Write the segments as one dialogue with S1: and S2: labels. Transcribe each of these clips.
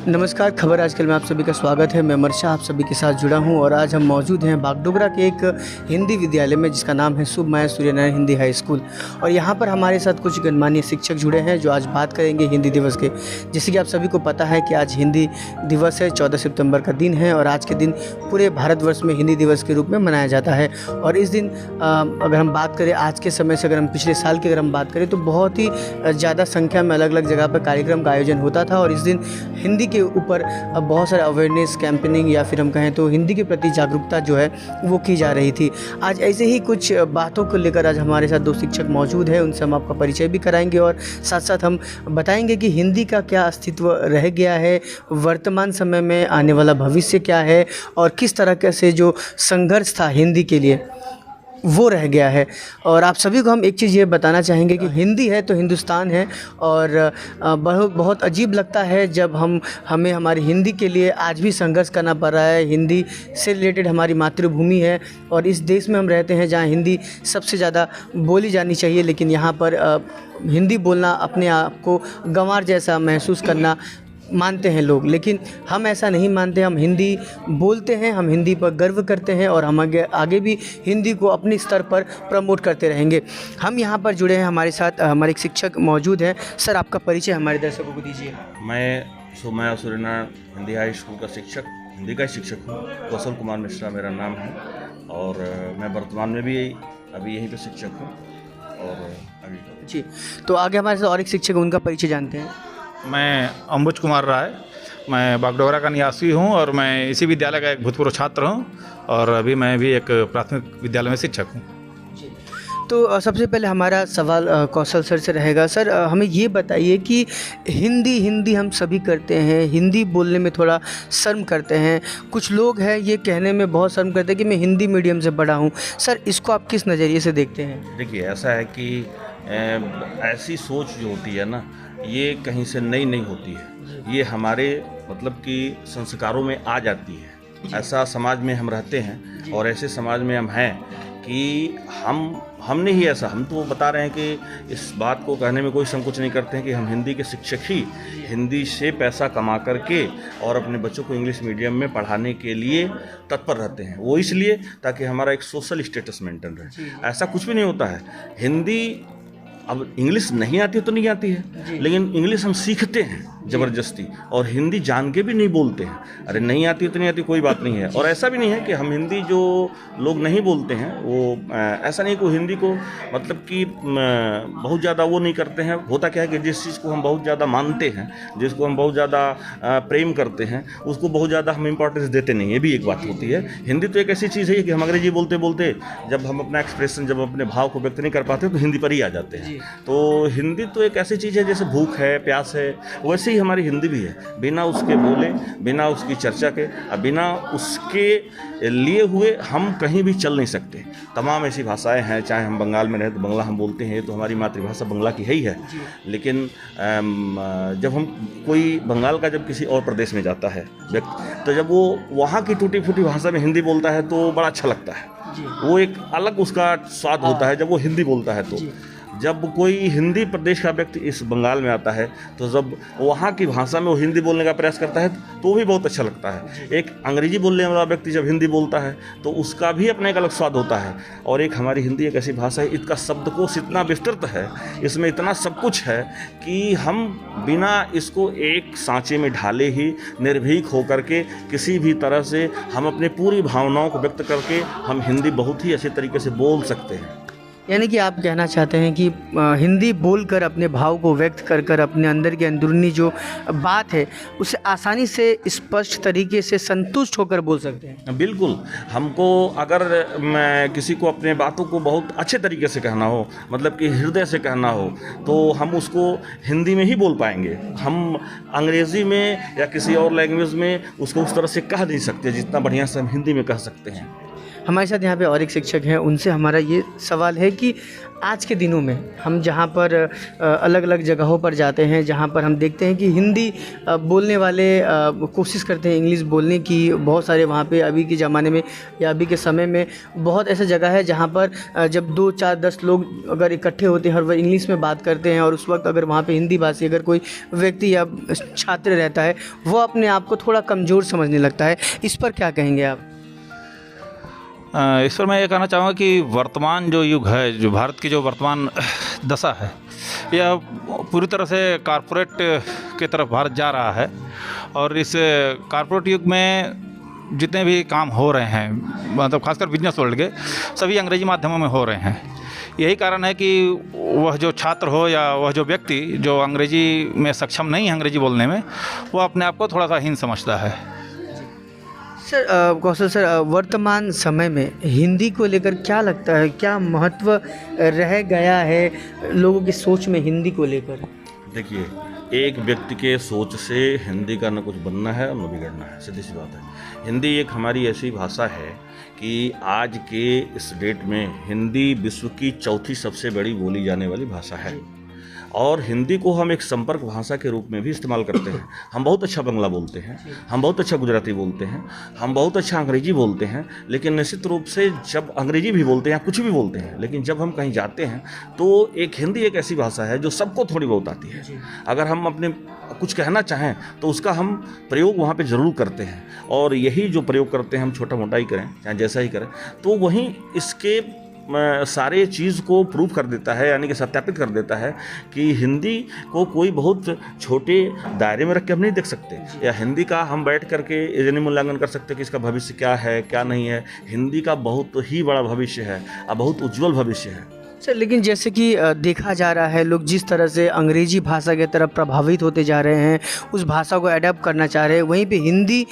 S1: नमस्कार, खबर आजकल में आप सभी का स्वागत है। मैं मर्शा आप सभी के साथ जुड़ा हूं और आज हम मौजूद हैं बागडोगरा के एक हिंदी विद्यालय में जिसका नाम है शुभ माया सूर्यनारायण हिंदी हाई स्कूल। और यहां पर हमारे साथ कुछ गणमान्य शिक्षक जुड़े हैं जो आज बात करेंगे हिंदी दिवस के। जैसे कि आप सभी को पता है कि आज हिंदी दिवस है, 14 सितंबर का दिन है और आज के दिन पूरे भारतवर्ष में हिंदी दिवस के रूप में मनाया जाता है। और इस दिन अगर हम बात करें आज के समय से, अगर हम पिछले साल की अगर हम बात करें तो बहुत ही ज़्यादा संख्या में अलग अलग जगह पर कार्यक्रम का आयोजन होता था और इस दिन हिंदी के ऊपर बहुत सारे अवेयरनेस कैंपेनिंग या फिर हम कहें तो हिंदी के प्रति जागरूकता जो है वो की जा रही थी। आज ऐसे ही कुछ बातों को लेकर आज हमारे साथ 2 शिक्षक मौजूद हैं, उनसे हम आपका परिचय भी कराएंगे और साथ साथ हम बताएंगे कि हिंदी का क्या अस्तित्व रह गया है, वर्तमान समय में आने वाला भविष्य क्या है और किस तरह से जो संघर्ष था हिंदी के लिए वो रह गया है। और आप सभी को हम एक चीज़ ये बताना चाहेंगे कि हिंदी है तो हिंदुस्तान है और बहुत अजीब लगता है जब हमें हमारी हिंदी के लिए आज भी संघर्ष करना पड़ रहा है। हिंदी से रिलेटेड हमारी मातृभूमि है और इस देश में हम रहते हैं जहाँ हिंदी सबसे ज़्यादा बोली जानी चाहिए, लेकिन यहाँ पर हिंदी बोलना अपने आप को गंवार जैसा महसूस करना मानते हैं लोग, लेकिन हम ऐसा नहीं मानते। हम हिंदी बोलते हैं, हम हिंदी पर गर्व करते हैं और हम आगे भी हिंदी को अपने स्तर पर प्रमोट करते रहेंगे। हम यहाँ पर जुड़े हैं, हमारे साथ हमारे एक शिक्षक मौजूद हैं। सर, आपका परिचय हमारे दर्शकों को दीजिए।
S2: मैं शुभ माया सूर्यनारायण हिंदी हाई स्कूल का शिक्षक, हिंदी का शिक्षक हूँ। कौशल कुमार मिश्रा मेरा नाम है और मैं वर्तमान में भी अभी यहीं पर शिक्षक हूँ। और अभी
S1: जी, तो आगे हमारे साथ और एक शिक्षक, उनका परिचय जानते हैं।
S3: मैं अंबुज कुमार राय, मैं बागडोगरा का निवासी हूं और मैं इसी विद्यालय का एक भूतपूर्व छात्र हूं और अभी मैं भी एक प्राथमिक विद्यालय में शिक्षक हूं।
S1: तो सबसे पहले हमारा सवाल कौशल सर से रहेगा। सर, हमें ये बताइए कि हिंदी हम सभी करते हैं, हिंदी बोलने में थोड़ा शर्म करते हैं। कुछ लोग हैं ये कहने में बहुत शर्म करते हैं कि मैं हिंदी मीडियम से पढ़ा हूँ। सर, इसको आप किस नज़रिए से देखते हैं?
S2: देखिए, ऐसा है कि ऐसी सोच जो होती है ना, ये कहीं से नई नहीं होती है। ये हमारे मतलब कि संस्कारों में आ जाती है। ऐसा समाज में हम रहते हैं और ऐसे समाज में हम हैं कि हमने ही ऐसा, हम तो बता रहे हैं कि इस बात को कहने में कोई संकोच नहीं करते हैं कि हम हिंदी के शिक्षक ही हिंदी से पैसा कमा करके और अपने बच्चों को इंग्लिश मीडियम में पढ़ाने के लिए तत्पर रहते हैं। वो इसलिए ताकि हमारा एक सोशल स्टेटस मेंटेन रहे। ऐसा कुछ भी नहीं होता है। हिंदी अब इंग्लिश नहीं आती तो नहीं आती है, लेकिन इंग्लिश हम सीखते हैं ज़बरदस्ती और हिंदी जान के भी नहीं बोलते हैं। अरे नहीं आती तो नहीं आती, कोई बात नहीं है। और ऐसा भी नहीं है कि हम हिंदी जो लोग नहीं बोलते हैं वो ऐसा नहीं कि हिंदी को मतलब कि बहुत ज़्यादा वो नहीं करते हैं। होता क्या है कि जिस चीज़ को हम बहुत ज़्यादा मानते हैं, जिसको हम बहुत ज़्यादा प्रेम करते हैं, उसको बहुत ज़्यादा हम इम्पोर्टेंस देते नहीं। ये भी एक बात होती है। हिंदी तो एक ऐसी चीज़ है कि हम अंग्रेजी बोलते बोलते जब हम अपना एक्सप्रेशन, जब अपने भाव को व्यक्त नहीं कर पाते तो हिंदी पर ही आ जाते हैं। तो हिंदी तो एक ऐसी चीज़ है जैसे भूख है, प्यास है, वैसे ही हमारी हिंदी भी है। बिना उसके बोले, बिना उसकी चर्चा के, बिना उसके लिए हुए हम कहीं भी चल नहीं सकते। तमाम ऐसी भाषाएं हैं, चाहे हम बंगाल में रहें तो बंगला हम बोलते हैं, तो हमारी मातृभाषा बंगला की ही है। लेकिन जब हम कोई बंगाल का जब किसी और प्रदेश में जाता है व्यक्ति, तो जब वो वहाँ की टूटी फूटी भाषा में हिंदी बोलता है तो बड़ा अच्छा लगता है। वो एक अलग उसका स्वाद होता है जब वो हिंदी बोलता है। तो जब कोई हिंदी प्रदेश का व्यक्ति इस बंगाल में आता है तो जब वहाँ की भाषा में वो हिंदी बोलने का प्रयास करता है तो भी बहुत अच्छा लगता है। एक अंग्रेजी बोलने वाला व्यक्ति जब हिंदी बोलता है तो उसका भी अपना एक अलग स्वाद होता है। और एक हमारी हिंदी एक ऐसी भाषा है, इसका शब्दकोश इतना विस्तृत है, इसमें इतना सब कुछ है कि हम बिना इसको एक सांचे में ढाले ही निर्भीक होकर के किसी भी तरह से हम अपने पूरी भावनाओं को व्यक्त करके हम हिंदी बहुत ही अच्छे तरीके से बोल सकते हैं।
S1: यानी कि आप कहना चाहते हैं कि हिंदी बोलकर अपने भाव को व्यक्त कर अपने अंदर की अंदरूनी जो बात है उसे आसानी से स्पष्ट तरीके से संतुष्ट होकर बोल सकते हैं।
S2: बिल्कुल। हमको अगर मैं किसी को अपने बातों को बहुत अच्छे तरीके से कहना हो, मतलब कि हृदय से कहना हो, तो हम उसको हिंदी में ही बोल पाएंगे। हम अंग्रेज़ी में या किसी और लैंग्वेज में उसको उस तरह से कह नहीं सकते जितना बढ़िया से हम हिंदी में कह सकते हैं।
S1: हमारे साथ यहाँ पे और एक शिक्षक हैं, उनसे हमारा ये सवाल है कि आज के दिनों में हम जहाँ पर अलग अलग जगहों पर जाते हैं, जहाँ पर हम देखते हैं कि हिंदी बोलने वाले कोशिश करते हैं इंग्लिश बोलने की, बहुत सारे वहाँ पे अभी के ज़माने में या अभी के समय में बहुत ऐसा जगह है जहाँ पर जब 2, 4, 10 लोग अगर इकट्ठे होते हैं और वह इंग्लिश में बात करते हैं और उस वक्त अगर वहाँ पे हिंदी भाषी अगर कोई व्यक्ति या छात्र रहता है, वो अपने आप को थोड़ा कमज़ोर समझने लगता है। इस पर क्या कहेंगे आप?
S3: इस पर मैं ये कहना चाहूँगा कि वर्तमान जो युग है, जो भारत की जो वर्तमान दशा है, यह पूरी तरह से कॉरपोरेट की तरफ भारत जा रहा है। और इस कॉरपोरेट युग में जितने भी काम हो रहे हैं, मतलब खासकर बिजनेस वर्ल्ड के, सभी अंग्रेजी माध्यमों में हो रहे हैं। यही कारण है कि वह जो छात्र हो या वह जो व्यक्ति जो अंग्रेजी में सक्षम नहीं है अंग्रेजी बोलने में, वो अपने आप को थोड़ा सा हीन समझता है।
S1: सर कौशल सर, वर्तमान समय में हिंदी को लेकर क्या लगता है, क्या महत्व रह गया है लोगों की सोच में हिंदी को लेकर?
S2: देखिए, एक व्यक्ति के सोच से हिंदी का न कुछ बनना है और न बिगड़ना है, सीधी सी बात है। हिंदी एक हमारी ऐसी भाषा है कि आज के इस डेट में हिंदी विश्व की चौथी सबसे बड़ी बोली जाने वाली भाषा है। और हिंदी को हम एक संपर्क भाषा के रूप में भी इस्तेमाल करते हैं। हम बहुत अच्छा बंगला बोलते हैं, हम बहुत अच्छा गुजराती बोलते हैं, हम बहुत अच्छा अंग्रेजी बोलते हैं, लेकिन निश्चित रूप से जब अंग्रेजी भी बोलते हैं, कुछ भी बोलते हैं, लेकिन जब हम कहीं जाते हैं तो एक हिंदी एक ऐसी भाषा है जो सबको थोड़ी बहुत आती है। अगर हम अपने कुछ कहना चाहें तो उसका हम प्रयोग वहाँ पे ज़रूर करते हैं, और यही जो प्रयोग करते हैं हम छोटा मोटा ही करें चाहे जैसा ही करें, तो वहीं इसके सारे चीज़ को प्रूव कर देता है, यानी कि सत्यापित कर देता है कि हिंदी को कोई बहुत छोटे दायरे में रख के हम नहीं देख सकते, या हिंदी का हम बैठ करके ये नहीं मूल्यांकन कर सकते कि इसका भविष्य क्या है क्या नहीं है। हिंदी का बहुत ही बड़ा भविष्य है और बहुत उज्जवल भविष्य है।
S1: सर लेकिन जैसे कि देखा जा रहा है, लोग जिस तरह से अंग्रेजी भाषा की तरफ प्रभावित होते जा रहे हैं, उस भाषा को अडेप्ट करना चाह रहे हैं, वहीं पे हिंदी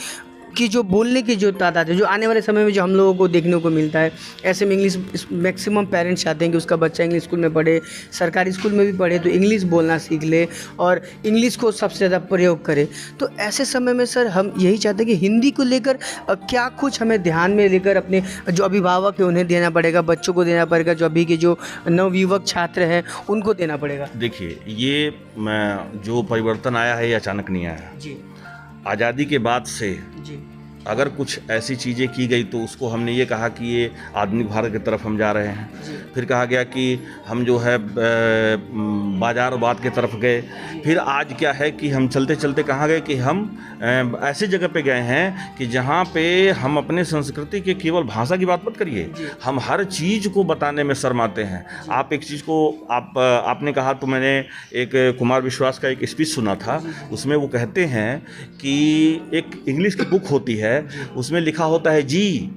S1: की जो बोलने की जो तादाद है, जो आने वाले समय में जो हम लोगों को देखने को मिलता है, ऐसे में इंग्लिश मैक्सिमम पेरेंट्स चाहते हैं कि उसका बच्चा इंग्लिश स्कूल में पढ़े, सरकारी स्कूल में भी पढ़े तो इंग्लिश बोलना सीख ले और इंग्लिश को सबसे ज़्यादा प्रयोग करे। तो ऐसे समय में सर हम यही चाहते हैं कि हिंदी को लेकर क्या कुछ हमें ध्यान में लेकर अपने जो अभिभावक है उन्हें देना पड़ेगा, बच्चों को देना पड़ेगा, जो अभी के जो नवयुवक छात्र हैं उनको देना पड़ेगा?
S2: देखिए, ये जो परिवर्तन आया है ये अचानक नहीं आया
S1: जी।
S2: आज़ादी के बाद से
S1: जी।
S2: अगर कुछ ऐसी चीज़ें की गई तो उसको हमने ये कहा कि ये आधुनिक भारत की तरफ हम जा रहे हैं। फिर कहा गया कि हम जो है बाजारवाद की तरफ गए। फिर आज क्या है कि हम चलते चलते कहाँ गए कि हम ऐसी जगह पे गए हैं कि जहाँ पे हम अपने संस्कृति के केवल भाषा की बात मत करिए, हम हर चीज़ को बताने में शर्माते हैं। आप एक चीज़ को आपने कहा तो मैंने एक कुमार विश्वास का एक स्पीच सुना था, उसमें वो कहते हैं कि एक इंग्लिश की बुक होती है, उसमें लिखा होता है जी,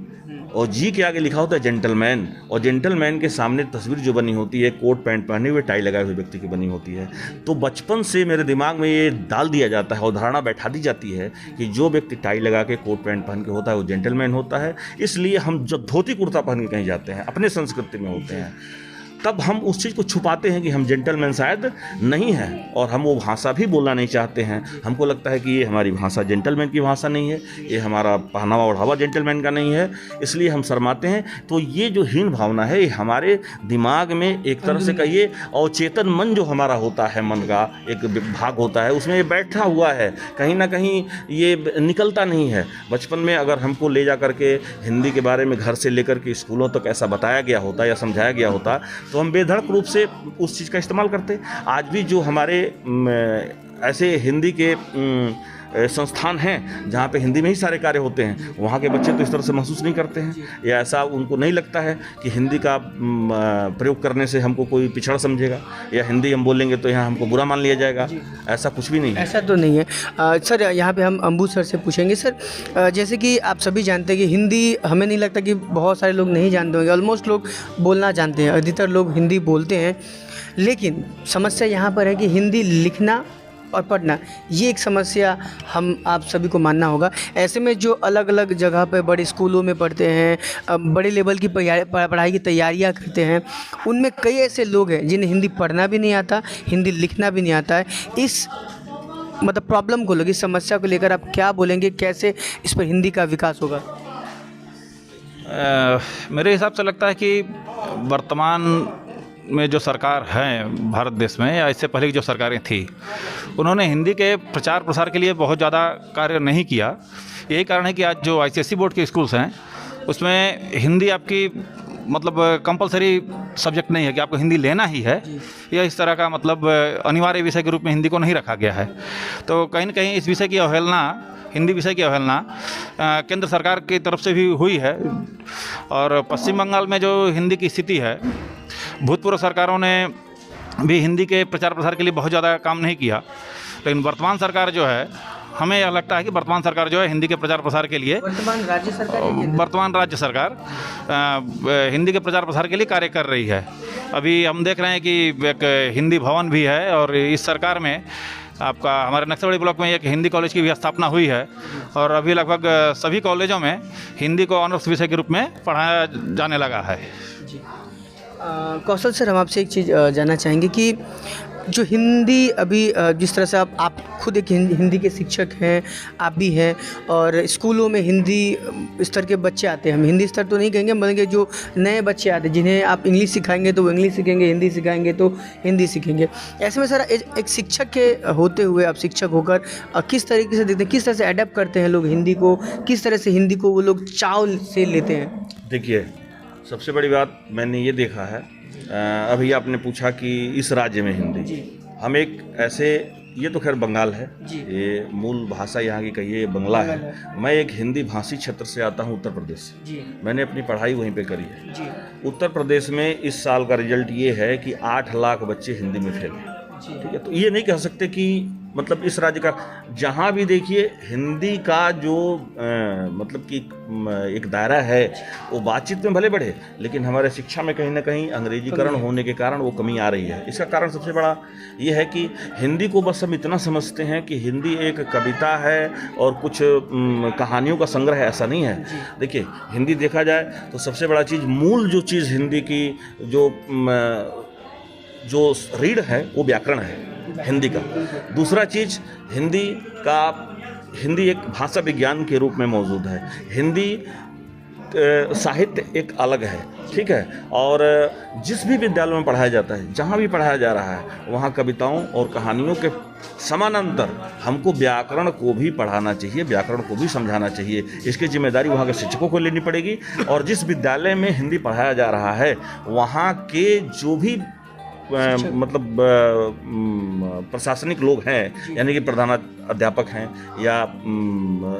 S2: और जी के आगे लिखा होता है जेंटलमैन, और जेंटलमैन के सामने तस्वीर जो बनी होती है कोट पैंट पहने हुए टाई लगाए हुए व्यक्ति की बनी होती है। तो बचपन से मेरे दिमाग में ये डाल दिया जाता है और धारणा बैठा दी जाती है कि जो व्यक्ति टाई लगा के कोट पैंट पहन के होता है वो जेंटलमैन होता है। इसलिए हम जब धोती कुर्ता पहन के कहीं जाते हैं, अपने संस्कृति में होते हैं, तब हम उस चीज़ को छुपाते हैं कि हम जेंटलमैन शायद नहीं हैं, और हम वो भाषा भी बोलना नहीं चाहते हैं। हमको लगता है कि ये हमारी भाषा जेंटलमैन की भाषा नहीं है, ये हमारा पहनावा ओढ़ावा जेंटलमैन का नहीं है, इसलिए हम शर्माते हैं। तो ये जो हीन भावना है ये हमारे दिमाग में एक तरह से कहिए अवचेतन मन जो हमारा होता है, मन का एक भाग होता है, उसमें ये बैठा हुआ है, कहीं ना कहीं ये निकलता नहीं है। बचपन में अगर हमको ले जा करके हिंदी के बारे में घर से लेकर के स्कूलों तक ऐसा बताया गया होता या समझाया गया होता तो हम बेधड़क रूप से उस चीज़ का इस्तेमाल करते। आज भी जो हमारे ऐसे हिंदी के संस्थान हैं जहाँ पे हिंदी में ही सारे कार्य होते हैं, वहाँ के बच्चे तो इस तरह से महसूस नहीं करते हैं, या ऐसा उनको नहीं लगता है कि हिंदी का प्रयोग करने से हमको कोई पिछड़ा समझेगा, या हिंदी हम बोलेंगे तो यहाँ हमको बुरा मान लिया जाएगा। ऐसा कुछ भी नहीं है।
S1: ऐसा तो नहीं है। सर यहाँ पे हम अंबू सर से पूछेंगे। सर जैसे कि आप सभी जानते हैं कि हिंदी, हमें नहीं लगता कि बहुत सारे लोग नहीं जानते होंगे, ऑलमोस्ट लोग बोलना जानते हैं, अधिकतर लोग हिंदी बोलते हैं, लेकिन समस्या यहाँ पर है कि हिंदी लिखना और पढ़ना, ये एक समस्या हम आप सभी को मानना होगा। ऐसे में जो अलग अलग जगह पे बड़े स्कूलों में पढ़ते हैं, बड़े लेवल की पढ़ाई की तैयारियां करते हैं, उनमें कई ऐसे लोग हैं जिन्हें हिंदी पढ़ना भी नहीं आता, हिंदी लिखना भी नहीं आता है। इस मतलब प्रॉब्लम को लेकर, इस समस्या को लेकर आप क्या बोलेंगे, कैसे इस पर हिंदी का विकास होगा?
S3: मेरे हिसाब से लगता है कि वर्तमान में जो सरकार है भारत देश में, या इससे पहले की जो सरकारें थी, उन्होंने हिंदी के प्रचार प्रसार के लिए बहुत ज़्यादा कार्य नहीं किया। यही कारण है कि आज जो ICSE बोर्ड के स्कूल्स हैं उसमें हिंदी आपकी मतलब कंपलसरी सब्जेक्ट नहीं है कि आपको हिंदी लेना ही है, या इस तरह का मतलब अनिवार्य विषय के रूप में हिंदी को नहीं रखा गया है। तो कहीं ना कहीं इस विषय की अवहेलना, हिंदी विषय की अवहेलना केंद्र सरकार की तरफ से भी हुई है। और पश्चिम बंगाल में जो हिंदी की स्थिति है, भूतपूर्व सरकारों ने भी हिंदी के प्रचार प्रसार के लिए बहुत ज़्यादा काम नहीं किया, लेकिन वर्तमान सरकार जो है, हमें यह लगता है कि वर्तमान सरकार जो है हिंदी के प्रचार प्रसार के लिए, वर्तमान राज्य सरकार हिंदी के प्रचार प्रसार के लिए कार्य कर रही है। अभी हम देख रहे हैं कि एक हिंदी भवन भी है, और इस सरकार में आपका हमारे नक्सलबाड़ी ब्लॉक में एक हिंदी कॉलेज की भी स्थापना हुई है, और अभी लगभग सभी कॉलेजों में हिंदी को ऑनर्स विषय के रूप में पढ़ाया जाने लगा है।
S1: कौशल सर, हम आपसे एक चीज़ जानना चाहेंगे कि जो हिंदी अभी जिस तरह से आप खुद एक हिंदी के शिक्षक हैं, आप भी हैं, और स्कूलों में हिंदी स्तर के बच्चे आते हैं, हम हिंदी स्तर तो नहीं कहेंगे, बल्कि जो नए बच्चे आते हैं जिन्हें आप इंग्लिश सिखाएंगे तो वो इंग्लिश सीखेंगे, हिंदी सिखाएंगे तो हिंदी सीखेंगे। ऐसे में सर एक शिक्षक के होते हुए, आप शिक्षक होकर किस तरीके से देखते हैं, किस तरह से अडेप्ट करते हैं लोग हिंदी को, किस तरह से हिंदी को वो लोग चाव से लेते हैं?
S2: देखिए, सबसे बड़ी बात मैंने ये देखा है, अभी आपने पूछा कि इस राज्य में हिंदी, हम एक ऐसे, ये तो खैर बंगाल है, ये मूल भाषा यहाँ की कहिए ये बंगला है। मैं एक हिंदी भाषी क्षेत्र से आता हूँ, उत्तर प्रदेश से। मैंने अपनी पढ़ाई वहीं पे करी है। उत्तर प्रदेश में इस साल का रिजल्ट ये है कि 8 लाख बच्चे हिंदी में फेल हैं। ठीक है, तो ये नहीं कह सकते कि मतलब इस राज्य का, जहाँ भी देखिए हिंदी का जो मतलब कि एक दायरा है वो बातचीत में भले बढ़े, लेकिन हमारे शिक्षा में कहीं ना कहीं अंग्रेजीकरण होने के कारण वो कमी आ रही है। इसका कारण सबसे बड़ा ये है कि हिंदी को बस हम इतना समझते हैं कि हिंदी एक कविता है और कुछ कहानियों का संग्रह है, ऐसा नहीं है। देखिए, हिंदी देखा जाए तो सबसे बड़ा चीज़, मूल जो चीज़ हिंदी की जो रीढ़ है वो व्याकरण है हिंदी का। दूसरा चीज़, हिंदी एक भाषा विज्ञान के रूप में मौजूद है। हिंदी साहित्य एक अलग है, ठीक है, और जिस भी विद्यालय में पढ़ाया जाता है, जहाँ भी पढ़ाया जा रहा है, वहाँ कविताओं और कहानियों के समानांतर हमको व्याकरण को भी पढ़ाना चाहिए, व्याकरण को भी समझाना चाहिए। इसकी जिम्मेदारी वहाँ के शिक्षकों को लेनी पड़ेगी, और जिस विद्यालय में हिंदी पढ़ाया जा रहा है वहाँ के जो भी मतलब प्रशासनिक लोग हैं, यानी कि प्रधान अध्यापक हैं या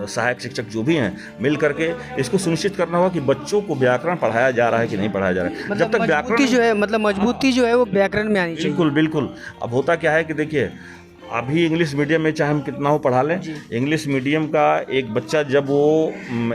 S2: सहायक शिक्षक जो भी हैं, मिल करके इसको सुनिश्चित करना होगा कि बच्चों को व्याकरण पढ़ाया जा रहा है कि नहीं पढ़ाया जा रहा है।
S1: मतलब जब तक व्याकरण जो है, मतलब मजबूती जो है वो व्याकरण में आनी चाहिए।
S2: बिल्कुल बिल्कुल। अब होता क्या है कि देखिए, अभी इंग्लिश मीडियम में चाहे हम कितना हो पढ़ा लें, इंग्लिश मीडियम का एक बच्चा जब वो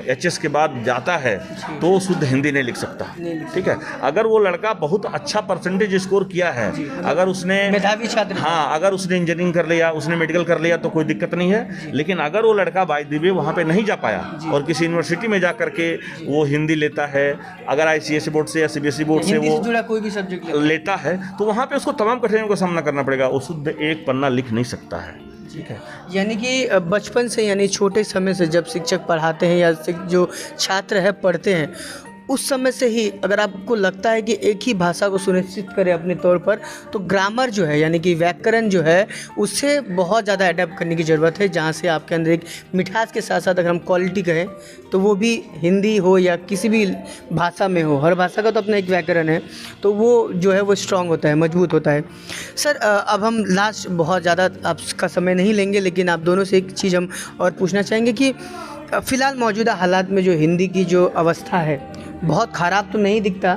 S2: HS के बाद जाता है तो शुद्ध हिंदी नहीं लिख सकता। ठीक है, अगर वो लड़का बहुत अच्छा परसेंटेज स्कोर किया है, अगर उसने
S1: मेधावी छात्र,
S2: हाँ, अगर उसने इंजीनियरिंग कर लिया, उसने मेडिकल कर लिया, तो कोई दिक्कत नहीं है। लेकिन अगर वो लड़का बाय द वे वहाँ पे नहीं जा पाया और किसी यूनिवर्सिटी में जा करके वो हिंदी लेता है, अगर ICSE बोर्ड से या CBSE बोर्ड से वो
S1: जुड़ा कोई भी सब्जेक्ट
S2: लेता है, तो वहाँ पे उसको तमाम कठिनाइयों का सामना करना पड़ेगा। वो शुद्ध एक पन्ना लिख नहीं सकता है। ठीक है,
S1: यानी कि बचपन से, यानी छोटे समय से जब शिक्षक पढ़ाते हैं या जो छात्र है पढ़ते हैं, उस समय से ही अगर आपको लगता है कि एक ही भाषा को सुनिश्चित करें अपने तौर पर, तो ग्रामर जो है यानी कि व्याकरण जो है उससे बहुत ज़्यादा अडेप्ट करने की ज़रूरत है, जहाँ से आपके अंदर एक मिठास के साथ साथ अगर हम क्वालिटी कहें तो वो भी हिंदी हो या किसी भी भाषा में हो, हर भाषा का तो अपना एक व्याकरण है, तो वो जो है वो स्ट्रांग होता है, मजबूत होता है। सर, अब हम लास्ट, बहुत ज़्यादा आपका समय नहीं लेंगे, लेकिन आप दोनों से एक चीज़ हम और पूछना चाहेंगे कि फ़िलहाल मौजूदा हालात में जो हिंदी की जो अवस्था है, बहुत ख़राब तो नहीं दिखता,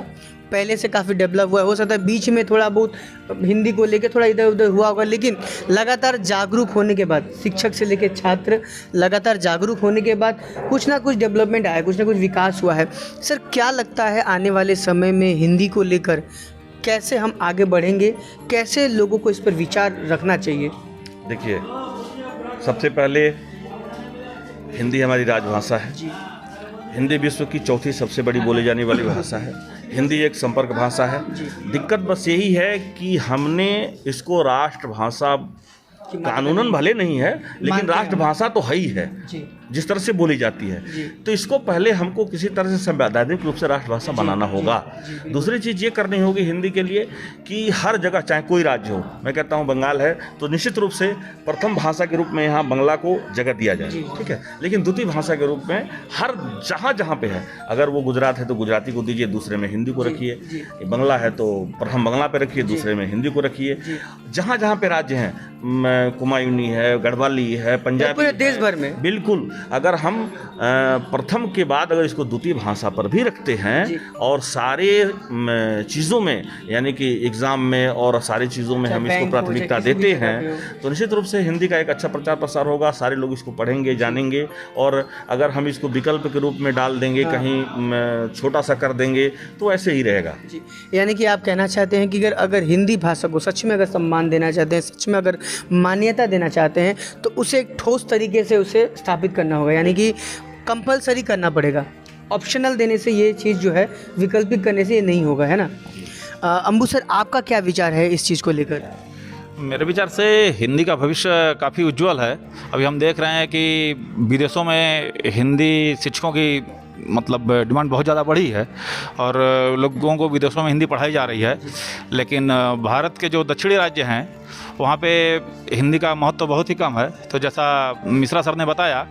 S1: पहले से काफ़ी डेवलप हुआ है। हो सकता है बीच में थोड़ा बहुत हिंदी को लेकर थोड़ा इधर उधर हुआ होगा, लेकिन लगातार जागरूक होने के बाद, शिक्षक से लेकर छात्र लगातार जागरूक होने के बाद कुछ ना कुछ डेवलपमेंट आया, कुछ ना कुछ विकास हुआ है। सर, क्या लगता है आने वाले समय में हिंदी को लेकर कैसे हम आगे बढ़ेंगे, कैसे लोगों को इस पर विचार रखना चाहिए?
S2: देखिए, सबसे पहले हिंदी हमारी राजभाषा है। हिंदी विश्व की चौथी सबसे बड़ी बोली जाने वाली भाषा है। हिंदी एक संपर्क भाषा है। दिक्कत बस यही है कि हमने इसको राष्ट्रभाषा, कानूनन भले नहीं है, लेकिन राष्ट्रभाषा तो है ही है। जिस तरह से बोली जाती है, तो इसको पहले हमको किसी तरह से संवैधानिक रूप से राष्ट्रभाषा बनाना होगा। दूसरी चीज़ ये करनी होगी हिंदी के लिए कि हर जगह, चाहे कोई राज्य हो, मैं कहता हूँ बंगाल है तो निश्चित रूप से प्रथम भाषा के रूप में यहाँ बांग्ला को जगह दिया जाए, ठीक है, लेकिन द्वितीय भाषा के रूप में हर जहाँ पे है, अगर वो गुजरात है तो गुजराती को दीजिए, दूसरे में हिंदी को रखिए, बांग्ला है तो प्रथम बांग्ला पे रखिए, दूसरे में हिंदी को रखिए। जहाँ पे राज्य हैं, कुमायूनी है, गढ़वाली है, पंजाबी,
S1: पूरे देश भर में
S2: बिल्कुल, अगर हम प्रथम के बाद अगर इसको द्वितीय भाषा पर भी रखते हैं और सारे चीज़ों में, यानी कि एग्ज़ाम में और सारी चीज़ों में हम इसको प्राथमिकता देते हैं, तो निश्चित रूप से हिंदी का एक अच्छा प्रचार प्रसार होगा, सारे लोग इसको पढ़ेंगे, जानेंगे। और अगर हम इसको विकल्प के रूप में डाल देंगे, कहीं छोटा सा कर देंगे, तो ऐसे ही रहेगा।
S1: यानी कि आप कहना चाहते हैं कि अगर हिंदी भाषा को सच में अगर सम्मान देना चाहते हैं, सच में अगर मान्यता देना चाहते हैं, तो उसे एक ठोस तरीके से उसे स्थापित करना होगा, यानी कि कंपलसरी करना पड़ेगा। ऑप्शनल देने से ये चीज़ जो है, वैकल्पिक करने से ये नहीं होगा, है ना। अंबु सर, आपका क्या विचार है इस चीज़ को लेकर?
S3: मेरे विचार से हिंदी का भविष्य काफ़ी उज्जवल है। अभी हम देख रहे हैं कि विदेशों में हिंदी शिक्षकों की मतलब डिमांड बहुत ज़्यादा बढ़ी है और लोगों को विदेशों में हिंदी पढ़ाई जा रही है, लेकिन भारत के जो दक्षिणी राज्य हैं वहाँ पे हिंदी का महत्व बहुत ही कम है। तो जैसा मिश्रा सर ने बताया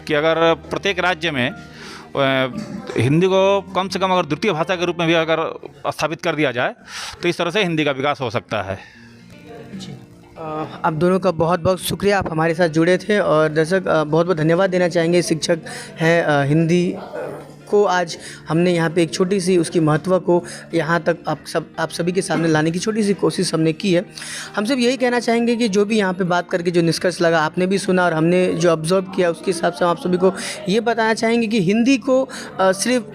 S3: कि अगर प्रत्येक राज्य में हिंदी को कम से कम अगर द्वितीय भाषा के रूप में भी अगर स्थापित कर दिया जाए, तो इस तरह से हिंदी का विकास हो सकता है।
S1: आप दोनों का बहुत बहुत शुक्रिया, आप हमारे साथ जुड़े थे। और दर्शक बहुत बहुत धन्यवाद देना चाहेंगे, शिक्षक हैं हिंदी को आज हमने यहाँ पे एक छोटी सी उसकी महत्व को यहाँ तक आप सभी के सामने लाने की छोटी सी कोशिश हमने की है। हम सब यही कहना चाहेंगे कि जो भी यहाँ पे बात करके जो निष्कर्ष लगा, आपने भी सुना और हमने जो ऑब्जर्व किया, उसके हिसाब से हम आप सभी को ये बताना चाहेंगे कि हिंदी को सिर्फ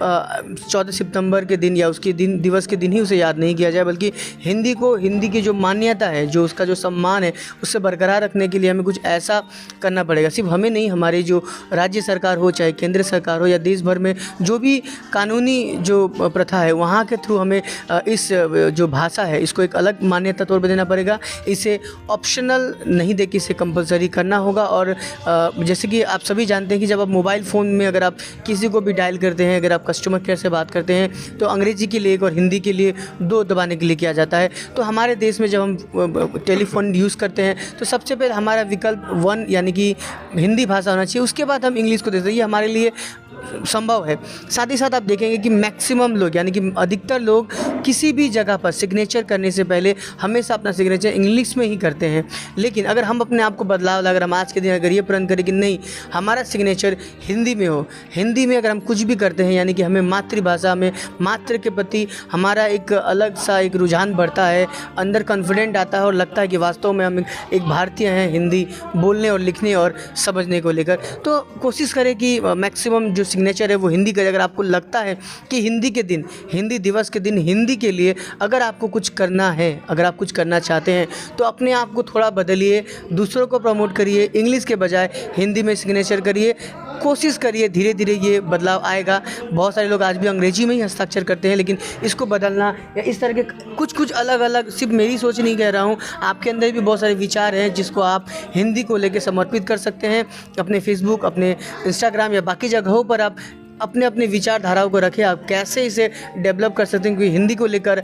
S1: 14 सितंबर के दिन या उसके दिन दिवस के दिन ही उसे याद नहीं किया जाए, बल्कि हिंदी को, हिंदी की जो मान्यता है, जो उसका जो सम्मान है, उससे बरकरार रखने के लिए हमें कुछ ऐसा करना पड़ेगा। सिर्फ हमें नहीं, हमारी जो राज्य सरकार हो, चाहे केंद्र सरकार हो या देश भर में जो भी कानूनी जो प्रथा है, वहाँ के थ्रू हमें इस जो भाषा है इसको एक अलग मान्यता तौर पर देना पड़ेगा। इसे ऑप्शनल नहीं दे के इसे कंपलसरी करना होगा। और जैसे कि आप सभी जानते हैं कि जब आप मोबाइल फ़ोन में अगर आप किसी को भी डायल करते हैं, अगर आप कस्टमर केयर से बात करते हैं, तो अंग्रेज़ी के लिए एक और हिंदी के लिए 2 दबाने के लिए किया जाता है। तो हमारे देश में जब हम टेलीफोन यूज़ करते हैं, तो सबसे पहले हमारा विकल्प 1 यानी कि हिंदी भाषा होना चाहिए, उसके बाद हम इंग्लिश को देते हैं। ये हमारे लिए संभव है। साथ ही साथ आप देखेंगे कि मैक्सिमम लोग, यानी कि अधिकतर लोग किसी भी जगह पर सिग्नेचर करने से पहले हमेशा अपना सिग्नेचर इंग्लिश में ही करते हैं। लेकिन अगर हम अपने आप को बदलाव ला, अगर हम आज के दिन अगर ये प्रण करें कि नहीं, हमारा सिग्नेचर हिंदी में हो, हिंदी में अगर हम कुछ भी करते हैं, यानी कि हमें मातृभाषा में, मातृ के प्रति हमारा एक अलग सा एक रुझान बढ़ता है, अंदर कॉन्फिडेंट आता है और लगता है कि वास्तव में हम एक भारतीय हैं हिंदी बोलने और लिखने और समझने को लेकर। तो कोशिश करें कि मैक्सिमम जो सिग्नेचर है वो हिंदी का। अगर आपको लगता है कि हिंदी के दिन, हिंदी दिवस के दिन हिंदी के लिए अगर आपको कुछ करना है, अगर आप कुछ करना चाहते हैं, तो अपने आप को थोड़ा बदलिए, दूसरों को प्रमोट करिए, इंग्लिश के बजाय हिंदी में सिग्नेचर करिए, कोशिश करिए, धीरे धीरे ये बदलाव आएगा। बहुत सारे लोग आज भी अंग्रेजी में ही हस्ताक्षर करते हैं, लेकिन इसको बदलना या इस तरह के कुछ अलग अलग, सिर्फ मेरी सोच नहीं कह रहा हूँ, आपके अंदर भी बहुत सारे विचार हैं जिसको आप हिंदी को लेकर समर्पित कर सकते हैं। अपने फेसबुक, अपने इंस्टाग्राम या बाकी जगहों पर आप अपने अपने विचारधाराओं को रखें। आप कैसे इसे डेवलप कर सकते हैं, क्योंकि हिंदी को लेकर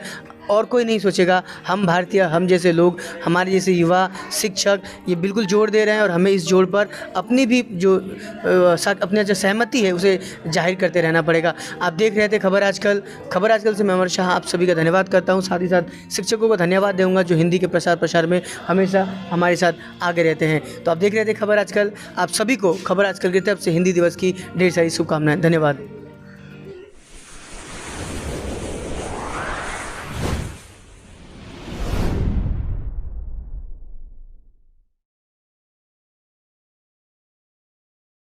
S1: और कोई नहीं सोचेगा। हम भारतीय, हम जैसे लोग, हमारे जैसे युवा, शिक्षक ये बिल्कुल जोर दे रहे हैं और हमें इस जोर पर अपनी भी जो अपनी जो सहमति है उसे जाहिर करते रहना पड़ेगा। आप देख रहे थे खबर आजकल से मैं अमर शाह आप सभी का धन्यवाद करता हूं। साथ ही साथ शिक्षकों को धन्यवाद दूंगा जो हिंदी के प्रसार में हमेशा हमारे साथ आगे रहते हैं। तो आप देख रहे थे खबर आजकल। आप सभी को खबर आजकल की तरफ से हिंदी दिवस की ढेर सारी शुभकामनाएं। धन्यवाद।